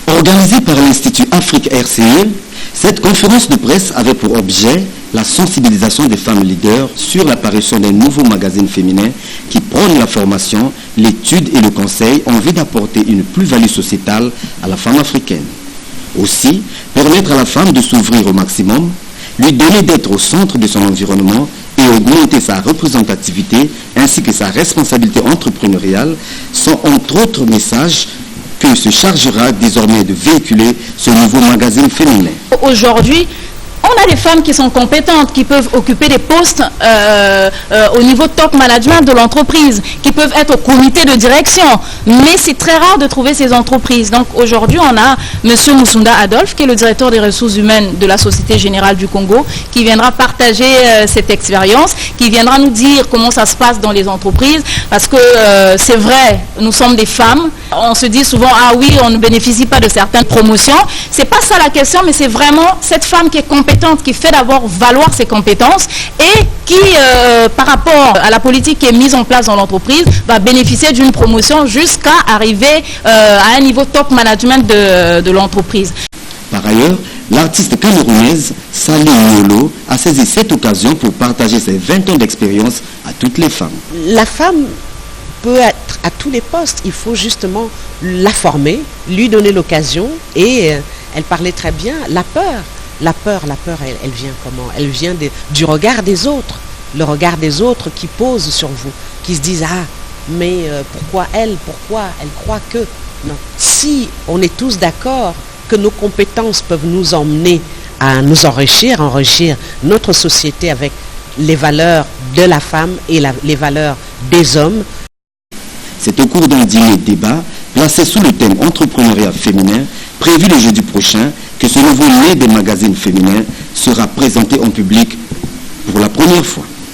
Organisée par l'Institut Afrique RCE, cette conférence de presse avait pour objet la sensibilisation des femmes leaders sur l'apparition d'un nouveau magazine féminin qui prône la formation, l'étude et le conseil en vue d'apporter une plus-value sociétale à la femme africaine. Aussi, permettre à la femme de s'ouvrir au maximum, lui donner d'être au centre de son environnement et augmenter sa représentativité ainsi que sa responsabilité entrepreneuriale sont entre autres messages que se chargera désormais de véhiculer ce nouveau magazine féminin. Aujourd'hui, on a des femmes qui sont compétentes, qui peuvent occuper des postes au niveau top management de l'entreprise, qui peuvent être au comité de direction. Mais c'est très rare de trouver ces entreprises. Donc aujourd'hui, on a M. Moussunda Adolphe, qui est le directeur des ressources humaines de la Société Générale du Congo, qui viendra partager cette expérience, qui viendra nous dire comment ça se passe dans les entreprises. Parce que c'est vrai, nous sommes des femmes. On se dit souvent, ah oui, on ne bénéficie pas de certaines promotions. C'est pas ça la question, mais c'est vraiment cette femme qui est compétente, qui fait d'abord valoir ses compétences et qui, par rapport à la politique qui est mise en place dans l'entreprise, va bénéficier d'une promotion jusqu'à arriver à un niveau top management de l'entreprise. Par ailleurs, l'artiste camerounaise Sali Nyolo a saisi cette occasion pour partager ses 20 ans d'expérience à toutes les femmes. La femme peut être à tous les postes, il faut justement la former, lui donner l'occasion et elle parlait très bien, la peur, elle vient comment? Elle vient du regard des autres, le regard des autres qui posent sur vous, qui se disent ah mais pourquoi elle croit que non. Si on est tous d'accord que nos compétences peuvent nous emmener à nous enrichir notre société avec les valeurs de la femme et les valeurs des hommes. C'est au cours d'un dîner débat placé sous le thème entrepreneuriat féminin, prévu le jeudi prochain, que ce nouveau né des magazines féminins sera présenté en public pour la première fois.